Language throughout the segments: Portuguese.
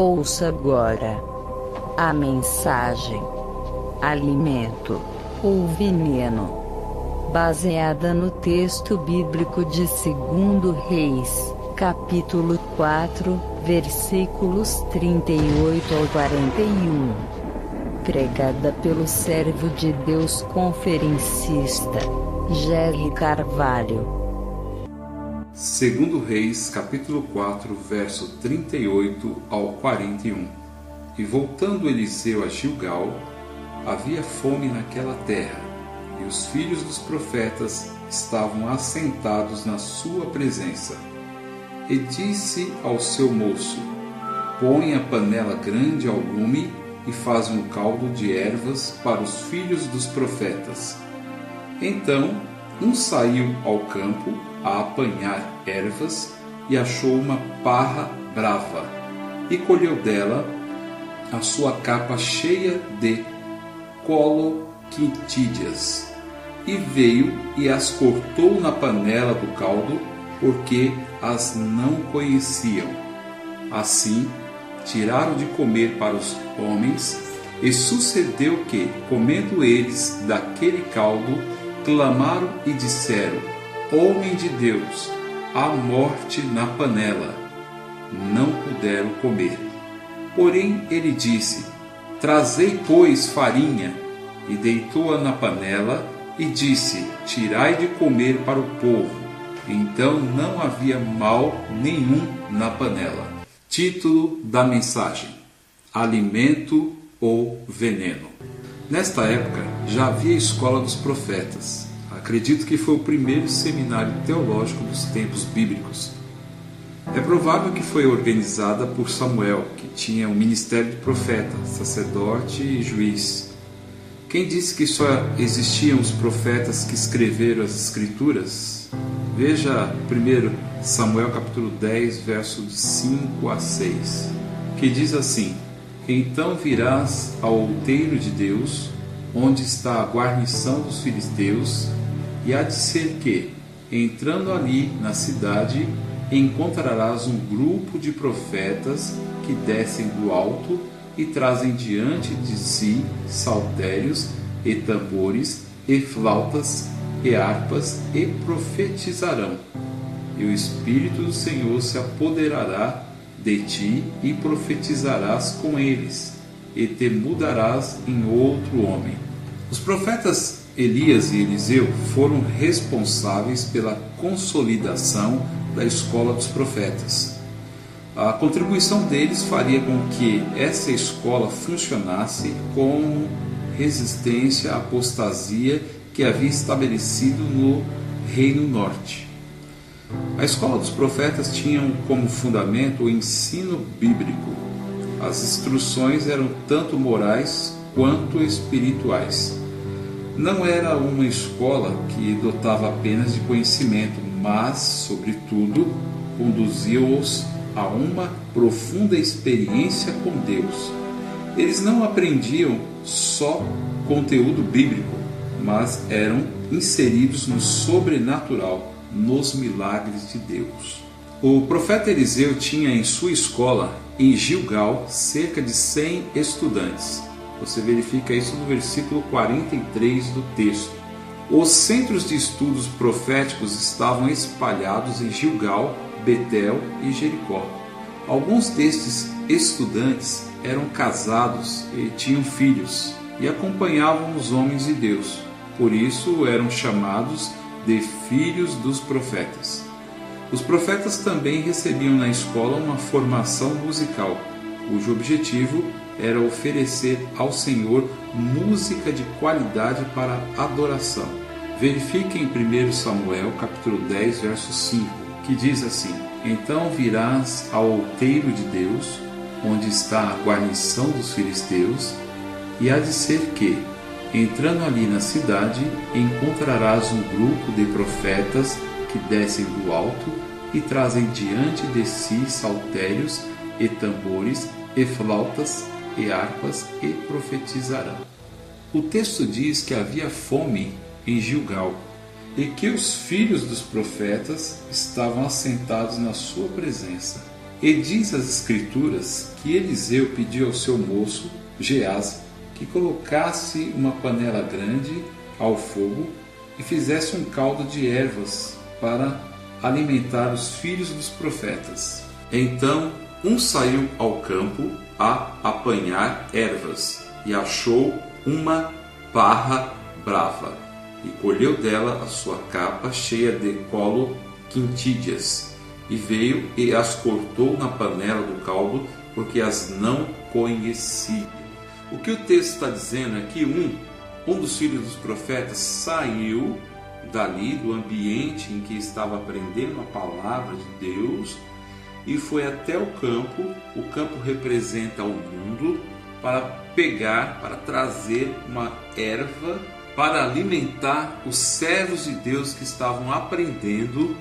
Ouça agora a mensagem Alimento ou Veneno, baseada no texto bíblico de 2 Reis, capítulo 4, versículos 38 ao 41. Pregada pelo servo de Deus conferencista, Jerry Carvalho. 2 Reis, capítulo 4, verso 38 ao 41. E voltando Eliseu a Gilgal, havia fome naquela terra, e os filhos dos profetas estavam assentados na sua presença. E disse ao seu moço: põe a panela grande ao lume e faz um caldo de ervas para os filhos dos profetas. Então um saiu ao campo a apanhar ervas e achou uma parra brava, e colheu dela a sua capa cheia de coloquitídeas, e veio e as cortou na panela do caldo, porque as não conheciam. Assim tiraram de comer para os homens, e sucedeu que, comendo eles daquele caldo, clamaram e disseram: homem de Deus, há morte na panela. Não puderam comer. Porém ele disse: trazei, pois, farinha. E deitou-a na panela e disse: tirai de comer para o povo. Então não havia mal nenhum na panela. Título da mensagem: Alimento ou Veneno. Nesta época já havia a Escola dos Profetas. Acredito que foi o primeiro seminário teológico dos tempos bíblicos. É provável que foi organizada por Samuel, que tinha o ministério de profeta, sacerdote e juiz. Quem disse que só existiam os profetas que escreveram as Escrituras? Veja 1 Samuel capítulo 10, versos 5 a 6, que diz assim: então virás ao outeiro de Deus, onde está a guarnição dos filisteus, e há de ser que, entrando ali na cidade, encontrarás um grupo de profetas que descem do alto e trazem diante de si saltérios e tambores e flautas e harpas, e profetizarão. E o Espírito do Senhor se apoderará de ti e profetizarás com eles, e te mudarás em outro homem. Os profetas Elias e Eliseu foram responsáveis pela consolidação da escola dos profetas. A contribuição deles faria com que essa escola funcionasse como resistência à apostasia que havia estabelecido no Reino Norte. A escola dos profetas tinha como fundamento o ensino bíblico. As instruções eram tanto morais quanto espirituais. Não era uma escola que dotava apenas de conhecimento, mas, sobretudo, conduzia-os a uma profunda experiência com Deus. Eles não aprendiam só conteúdo bíblico, mas eram inseridos no sobrenatural, nos milagres de Deus. O profeta Eliseu tinha em sua escola, em Gilgal, cerca de 100 estudantes. Você verifica isso no versículo 43 do texto. Os centros de estudos proféticos estavam espalhados em Gilgal, Betel e Jericó. Alguns destes estudantes eram casados e tinham filhos, e acompanhavam os homens de Deus. Por isso eram chamados de filhos dos profetas. Os profetas também recebiam na escola uma formação musical, cujo objetivo era oferecer ao Senhor música de qualidade para adoração. Verifique em 1 Samuel capítulo 10, verso 5, que diz assim: então virás ao outeiro de Deus, onde está a guarnição dos filisteus, e há de ser que, entrando ali na cidade, encontrarás um grupo de profetas que descem do alto e trazem diante de si saltérios e tambores e flautas e harpas, e profetizarão. O texto diz que havia fome em Gilgal e que os filhos dos profetas estavam assentados na sua presença. E diz as Escrituras que Eliseu pediu ao seu moço, Geazi, que colocasse uma panela grande ao fogo e fizesse um caldo de ervas para alimentar os filhos dos profetas. Então um saiu ao campo a apanhar ervas e achou uma parra brava e colheu dela a sua capa cheia de colo quintídeas e veio e as cortou na panela do caldo, porque as não conhecia. O que o texto está dizendo é que um dos filhos dos profetas saiu dali, do ambiente em que estava aprendendo a palavra de Deus, e foi até o campo. O campo representa o mundo, para pegar, para trazer uma erva para alimentar os servos de Deus que estavam aprendendo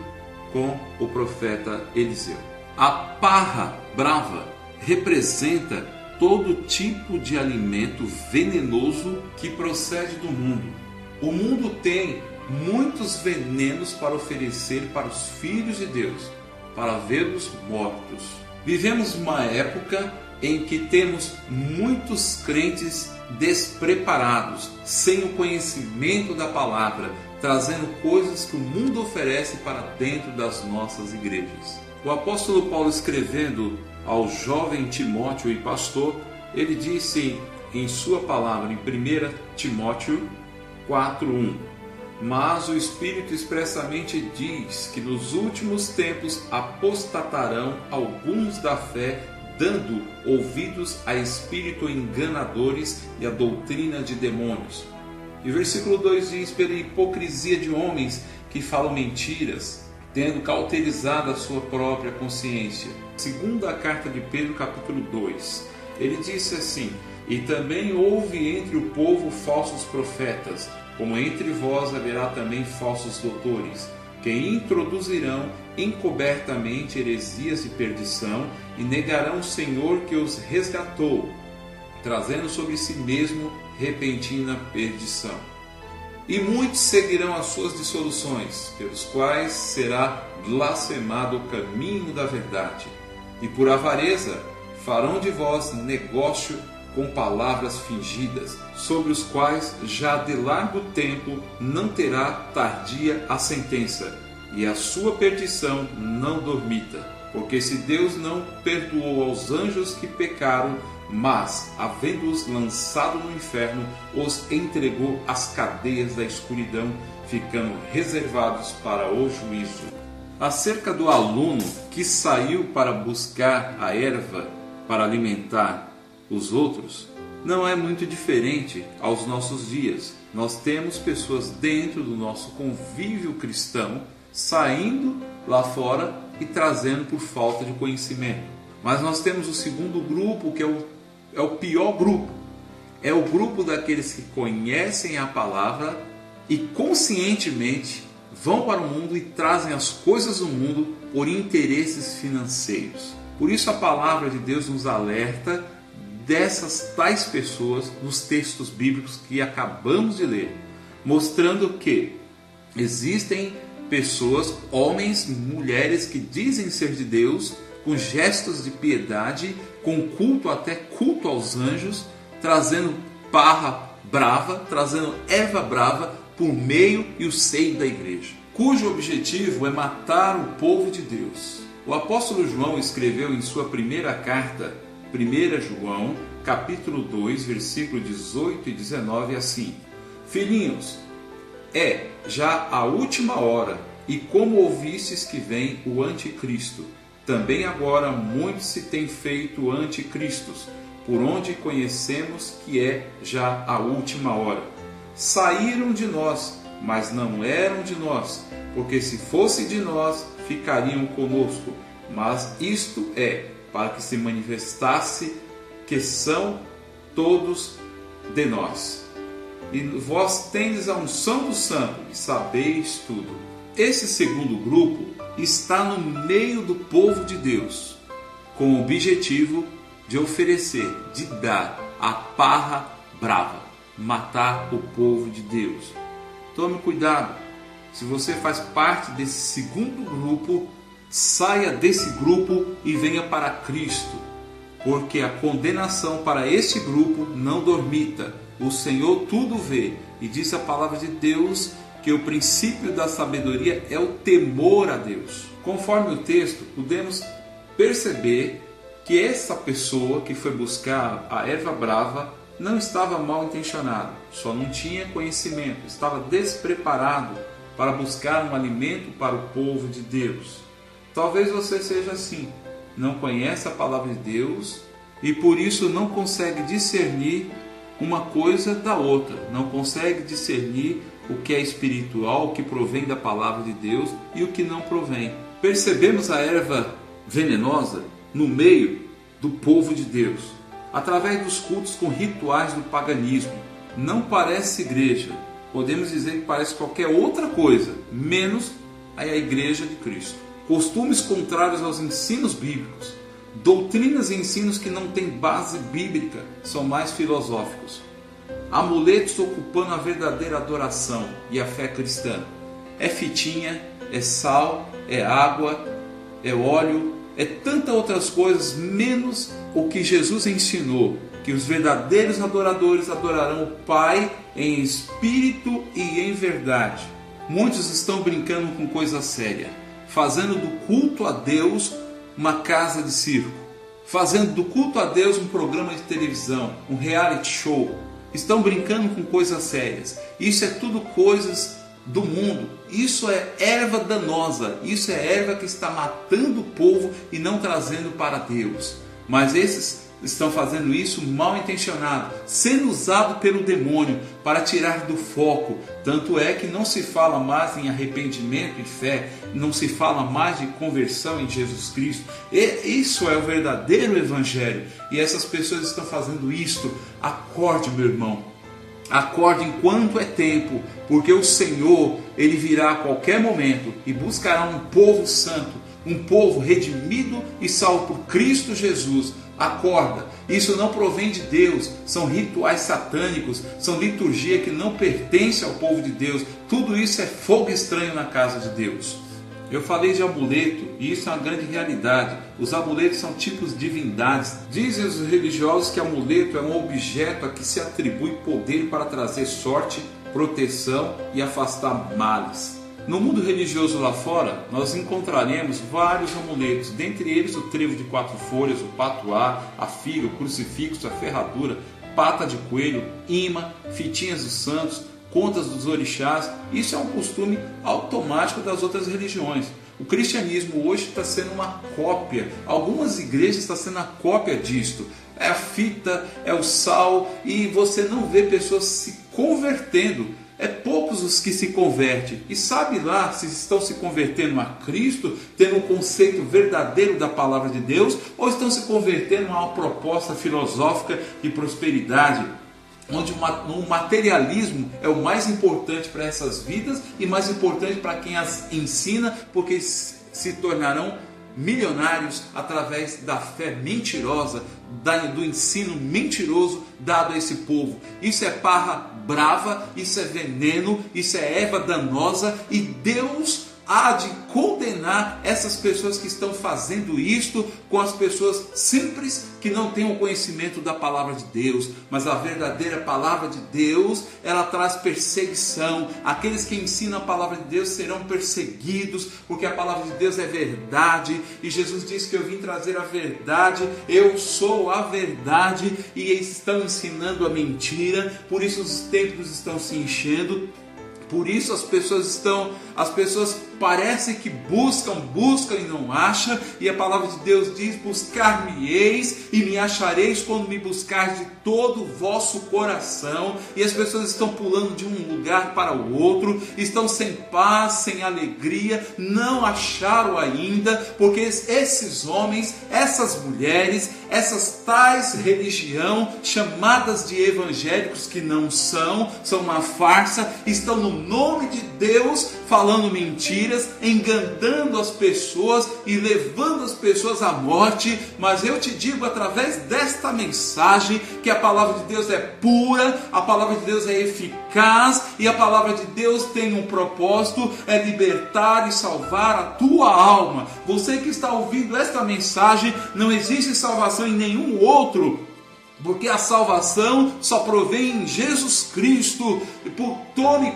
com o profeta Eliseu. A parra brava representa todo tipo de alimento venenoso que procede do mundo. O mundo tem muitos venenos para oferecer para os filhos de Deus, para vê-los mortos. Vivemos uma época em que temos muitos crentes despreparados, sem o conhecimento da palavra, trazendo coisas que o mundo oferece para dentro das nossas igrejas. O apóstolo Paulo, escrevendo ao jovem Timóteo e pastor, ele disse em sua palavra, em 1 Timóteo 4:1: mas o Espírito expressamente diz que nos últimos tempos apostatarão alguns da fé, dando ouvidos a espíritos enganadores e a doutrina de demônios. E o versículo 2 diz: pela hipocrisia de homens que falam mentiras, tendo cauterizado a sua própria consciência. Segunda carta de Pedro, capítulo 2, ele disse assim: e também houve entre o povo falsos profetas, como entre vós haverá também falsos doutores, que introduzirão encobertamente heresias de perdição e negarão o Senhor que os resgatou, trazendo sobre si mesmo repentina perdição. E muitos seguirão as suas dissoluções, pelos quais será blasfemado o caminho da verdade. E por avareza farão de vós negócio com palavras fingidas, sobre os quais já de largo tempo não terá tardia a sentença, e a sua perdição não dormita. Porque se Deus não perdoou aos anjos que pecaram, mas, havendo-os lançado no inferno, os entregou às cadeias da escuridão, ficando reservados para o juízo. Acerca do aluno que saiu para buscar a erva para alimentar os outros, não é muito diferente aos nossos dias. Nós temos pessoas dentro do nosso convívio cristão saindo lá fora e trazendo por falta de conhecimento. Mas nós temos o segundo grupo, que é o pior grupo. É o grupo daqueles que conhecem a palavra e conscientemente vão para o mundo e trazem as coisas do mundo por interesses financeiros. Por isso a palavra de Deus nos alerta dessas tais pessoas nos textos bíblicos que acabamos de ler, mostrando que existem pessoas, homens, mulheres que dizem ser de Deus, com gestos de piedade, com culto, até culto aos anjos, trazendo parra brava, trazendo erva brava por meio e o seio da igreja, cujo objetivo é matar o povo de Deus. O apóstolo João escreveu em sua primeira carta, 1 João, capítulo 2, versículo 18 e 19, assim: filhinhos, é já a última hora, e como ouvistes que vem o anticristo, também agora muitos se têm feito anticristos, por onde conhecemos que é já a última hora. Saíram de nós, mas não eram de nós, porque se fosse de nós, ficariam conosco. Mas isto é para que se manifestasse que são todos de nós. E vós tendes a unção do Santo e sabeis tudo. Esse segundo grupo está no meio do povo de Deus, com o objetivo de oferecer, de dar a parra brava, matar o povo de Deus. Tome cuidado, se você faz parte desse segundo grupo, saia desse grupo e venha para Cristo, porque a condenação para este grupo não dormita. O Senhor tudo vê, e diz a palavra de Deus que o princípio da sabedoria é o temor a Deus. Conforme o texto, podemos perceber que essa pessoa que foi buscar a erva brava não estava mal intencionado, só não tinha conhecimento, estava despreparado para buscar um alimento para o povo de Deus. Talvez você seja assim, não conhece a palavra de Deus e por isso não consegue discernir uma coisa da outra, não consegue discernir o que é espiritual, o que provém da palavra de Deus e o que não provém. Percebemos a erva venenosa no meio do povo de Deus, através dos cultos com rituais do paganismo. Não parece igreja, podemos dizer que parece qualquer outra coisa, menos a igreja de Cristo. Costumes contrários aos ensinos bíblicos, doutrinas e ensinos que não têm base bíblica, são mais filosóficos. Amuletos ocupando a verdadeira adoração e a fé cristã. É fitinha, é sal, é água, é óleo, é tantas outras coisas, menos o que Jesus ensinou, que os verdadeiros adoradores adorarão o Pai em espírito e em verdade. Muitos estão brincando com coisa séria, fazendo do culto a Deus uma casa de circo, fazendo do culto a Deus um programa de televisão, um reality show. Estão brincando com coisas sérias. Isso é tudo coisas do mundo. Isso é erva danosa. Isso é erva que está matando o povo e não trazendo para Deus. Mas esses estão fazendo isso mal intencionado, sendo usado pelo demônio para tirar do foco. Tanto é que não se fala mais em arrependimento e fé, não se fala mais de conversão em Jesus Cristo. E isso é o verdadeiro evangelho. E essas pessoas estão fazendo isto. Acorde, meu irmão. Acorde enquanto é tempo, porque o Senhor, Ele virá a qualquer momento e buscará um povo santo, um povo redimido e salvo por Cristo Jesus. Acorda, isso não provém de Deus, são rituais satânicos, são liturgia que não pertence ao povo de Deus. Tudo isso é fogo estranho na casa de Deus. Eu falei de amuleto e isso é uma grande realidade. Os amuletos são tipos de divindades. Dizem os religiosos que amuleto é um objeto a que se atribui poder para trazer sorte, proteção e afastar males. No mundo religioso lá fora, nós encontraremos vários amuletos, dentre eles o trevo de 4 folhas, o patuá, a figa, o crucifixo, a ferradura, pata de coelho, imã, fitinhas dos santos, contas dos orixás. Isso é um costume automático das outras religiões. O cristianismo hoje está sendo uma cópia, algumas igrejas estão sendo a cópia disto. É a fita, é o sal, e você não vê pessoas se convertendo. É poucos os que se convertem. E sabe lá se estão se convertendo a Cristo, tendo um conceito verdadeiro da palavra de Deus, ou estão se convertendo a uma proposta filosófica de prosperidade, onde o materialismo é o mais importante para essas vidas e mais importante para quem as ensina, porque se tornarão milionários através da fé mentirosa, do ensino mentiroso dado a esse povo. Isso é parra brava, isso é veneno, isso é erva danosa, e Deus há de condenar essas pessoas que estão fazendo isto com as pessoas simples que não têm o conhecimento da palavra de Deus. Mas a verdadeira palavra de Deus, ela traz perseguição. Aqueles que ensinam a palavra de Deus serão perseguidos, porque a palavra de Deus é verdade, e Jesus disse que eu vim trazer a verdade, eu sou a verdade, e eles estão ensinando a mentira. Por isso os templos estão se enchendo. Por isso as pessoas parecem que buscam e não acham, e a palavra de Deus diz: buscar-me-eis e me achareis quando me buscardes de todo o vosso coração. E as pessoas estão pulando de um lugar para o outro, estão sem paz, sem alegria, não acharam ainda, porque esses homens, essas mulheres, essas tais religião chamadas de evangélicos, que não são uma farsa, estão no nome de Deus falando mentiras, enganando as pessoas e levando as pessoas à morte. Mas eu te digo através desta mensagem que a palavra de Deus é pura, a palavra de Deus é eficaz e a palavra de Deus tem um propósito, é libertar e salvar a tua alma. Você que está ouvindo esta mensagem, não existe salvação em nenhum outro, porque a salvação só provém em Jesus Cristo. Tome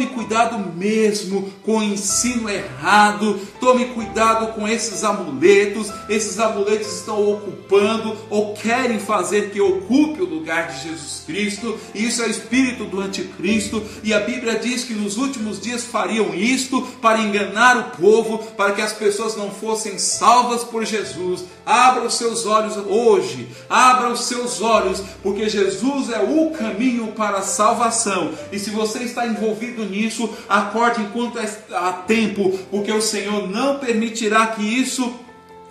cuidado mesmo com o ensino errado, tome cuidado com esses amuletos estão ocupando ou querem fazer que ocupe o lugar de Jesus Cristo, e isso é o espírito do anticristo, e a Bíblia diz que nos últimos dias fariam isto para enganar o povo, para que as pessoas não fossem salvas por Jesus. Abra os seus olhos hoje, abra os seus olhos, porque Jesus é o caminho para a salvação. E se você está envolvido nisso, acorde enquanto há tempo, porque o Senhor não permitirá que isso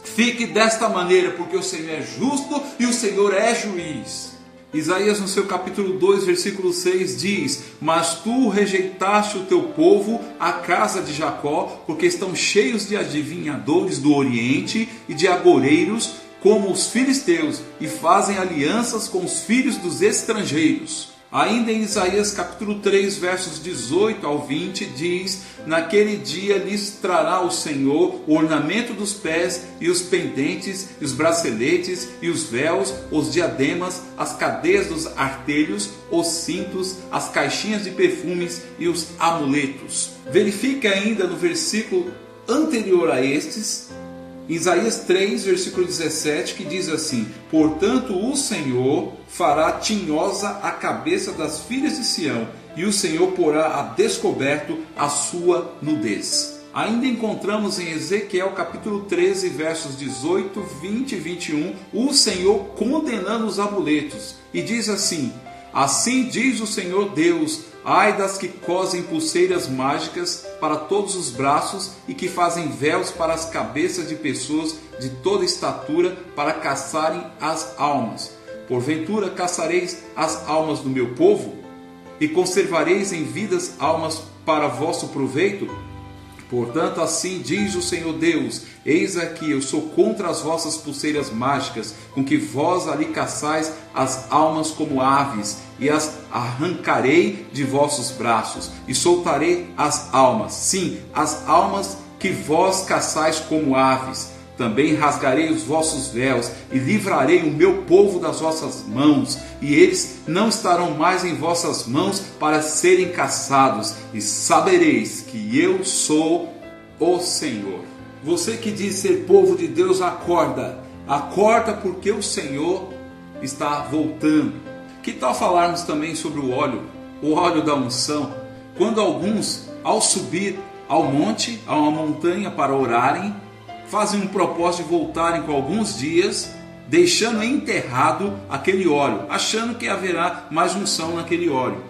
fique desta maneira, porque o Senhor é justo e o Senhor é juiz. Isaías no seu capítulo 2, versículo 6 diz: mas tu rejeitaste o teu povo, a casa de Jacó, porque estão cheios de adivinhadores do Oriente e de agoreiros, como os filisteus, e fazem alianças com os filhos dos estrangeiros. Ainda em Isaías capítulo 3, versos 18 ao 20, diz: naquele dia lhes trará o Senhor o ornamento dos pés, e os pendentes, e os braceletes, e os véus, os diademas, as cadeias dos artelhos, os cintos, as caixinhas de perfumes e os amuletos. Verifique ainda no versículo anterior a estes, Isaías 3, versículo 17, que diz assim: portanto o Senhor fará tinhosa a cabeça das filhas de Sião, e o Senhor porá a descoberto a sua nudez. Ainda encontramos em Ezequiel capítulo 13, versos 18, 20 e 21, o Senhor condenando os amuletos, e diz assim: assim diz o Senhor Deus: ai das que cosem pulseiras mágicas para todos os braços e que fazem véus para as cabeças de pessoas de toda estatura para caçarem as almas. Porventura caçareis as almas do meu povo? E conservareis em vidas almas para vosso proveito? Portanto, assim diz o Senhor Deus: eis aqui, eu sou contra as vossas pulseiras mágicas, com que vós ali caçais as almas como aves, e as arrancarei de vossos braços, e soltarei as almas, sim, as almas que vós caçais como aves. Também rasgarei os vossos véus, e livrarei o meu povo das vossas mãos, e eles não estarão mais em vossas mãos para serem caçados, e sabereis que eu sou o Senhor. Você que diz ser povo de Deus, acorda, porque o Senhor está voltando. Que tal falarmos também sobre o óleo da unção? Quando alguns, ao subir ao monte, a uma montanha para orarem, fazem um propósito de voltarem com alguns dias, deixando enterrado aquele óleo, achando que haverá mais unção naquele óleo.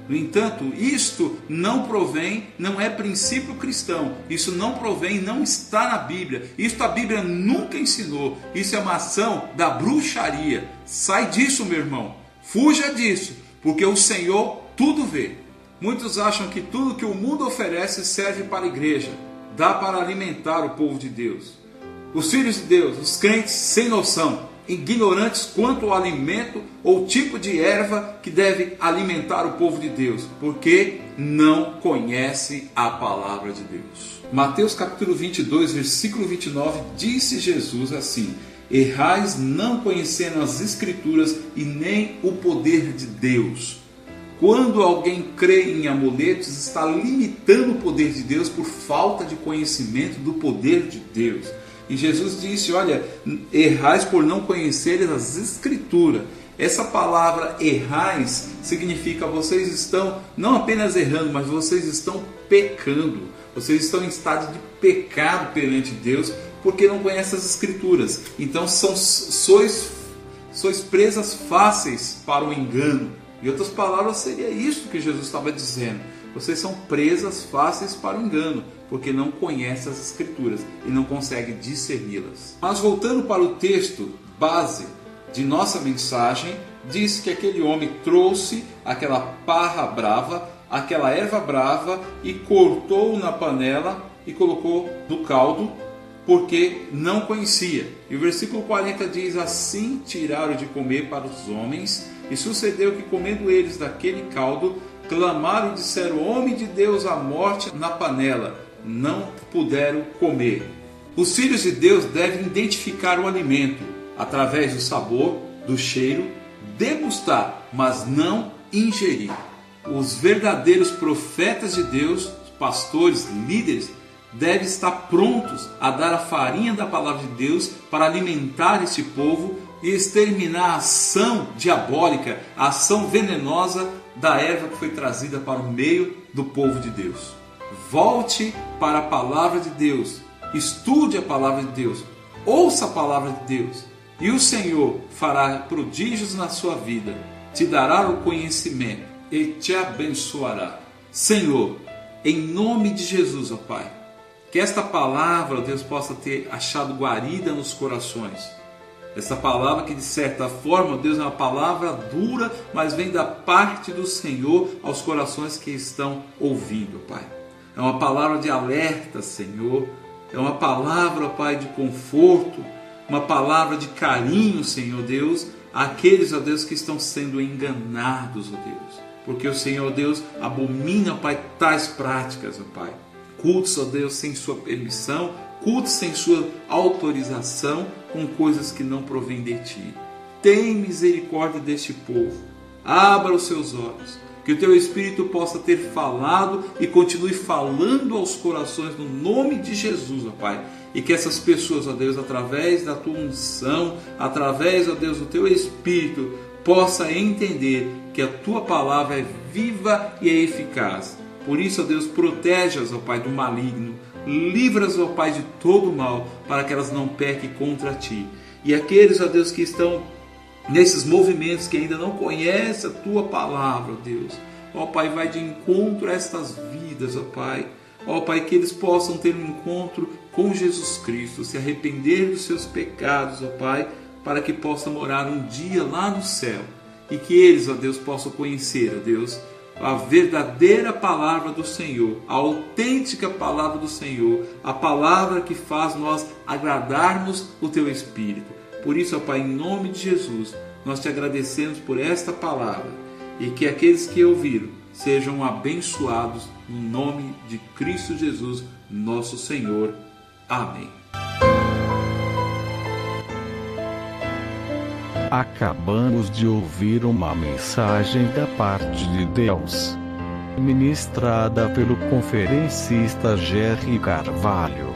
No entanto, isto não é princípio cristão, isso não está na Bíblia, isso a Bíblia nunca ensinou, isso é uma ação da bruxaria. Sai disso, meu irmão, fuja disso, porque o Senhor tudo vê. Muitos acham que tudo que o mundo oferece serve para a igreja, dá para alimentar o povo de Deus. Os filhos de Deus, os crentes sem noção, ignorantes quanto ao alimento ou tipo de erva que deve alimentar o povo de Deus, porque não conhece a palavra de Deus. Mateus capítulo 22, versículo 29, disse Jesus assim: errais não conhecendo as Escrituras e nem o poder de Deus. Quando alguém crê em amuletos, está limitando o poder de Deus por falta de conhecimento do poder de Deus. E Jesus disse: olha, errais por não conheceres as Escrituras. Essa palavra errais significa vocês estão não apenas errando, mas vocês estão pecando. Vocês estão em estado de pecado perante Deus porque não conhecem as Escrituras. Então sois presas fáceis para o engano. Em outras palavras, seria isso que Jesus estava dizendo. Vocês são presas fáceis para o engano, porque não conhecem as Escrituras e não conseguem discerni-las. Mas voltando para o texto base de nossa mensagem, diz que aquele homem trouxe aquela parra brava aquela erva brava e cortou na panela e colocou no caldo, porque não conhecia. E o versículo 40 diz: assim tiraram de comer para os homens, e sucedeu que, comendo eles daquele caldo, clamaram e disseram: homem de Deus, a morte na panela. Não puderam comer. Os filhos de Deus devem identificar o alimento através do sabor, do cheiro, degustar, mas não ingerir. Os verdadeiros profetas de Deus, os pastores, líderes, devem estar prontos a dar a farinha da palavra de Deus para alimentar este povo e exterminar a ação diabólica, a ação venenosa da erva que foi trazida para o meio do povo de Deus. Volte para a palavra de Deus, estude a palavra de Deus, ouça a palavra de Deus, e o Senhor fará prodígios na sua vida, te dará o conhecimento e te abençoará. Senhor, em nome de Jesus, ó Pai, que esta palavra, ó Deus, possa ter achado guarida nos corações. Essa palavra que, de certa forma, ó Deus, é uma palavra dura, mas vem da parte do Senhor aos corações que estão ouvindo, ó Pai. É uma palavra de alerta, Senhor. É uma palavra, ó Pai, de conforto, uma palavra de carinho, Senhor Deus, àqueles, ó Deus, que estão sendo enganados, ó Deus. Porque o Senhor, Deus, abomina, ó Pai, tais práticas, ó Pai. Cultos, ó Deus, sem sua permissão, cultos sem sua autorização, com coisas que não provêm de Ti. Tem misericórdia deste povo. Abra os seus olhos. Que o Teu Espírito possa ter falado e continue falando aos corações no nome de Jesus, ó Pai. E que essas pessoas, ó Deus, através da Tua unção, através, ó Deus, do Teu Espírito, possa entender que a Tua palavra é viva e é eficaz. Por isso, ó Deus, protege-as, ó Pai, do maligno. Livra-as, ó Pai, de todo o mal, para que elas não pequem contra Ti. E aqueles, ó Deus, que estão nesses movimentos, que ainda não conhecem a Tua palavra, ó Deus, ó Pai, vai de encontro a estas vidas, ó Pai. Ó Pai, que eles possam ter um encontro com Jesus Cristo, se arrepender dos seus pecados, ó Pai, para que possam morar um dia lá no céu. E que eles, ó Deus, possam conhecer, ó Deus, a verdadeira palavra do Senhor, a autêntica palavra do Senhor, a palavra que faz nós agradarmos o Teu Espírito. Por isso, ó Pai, em nome de Jesus, nós Te agradecemos por esta palavra e que aqueles que ouviram sejam abençoados no nome de Cristo Jesus, nosso Senhor. Amém. Acabamos de ouvir uma mensagem da parte de Deus, ministrada pelo conferencista Jerry Carvalho.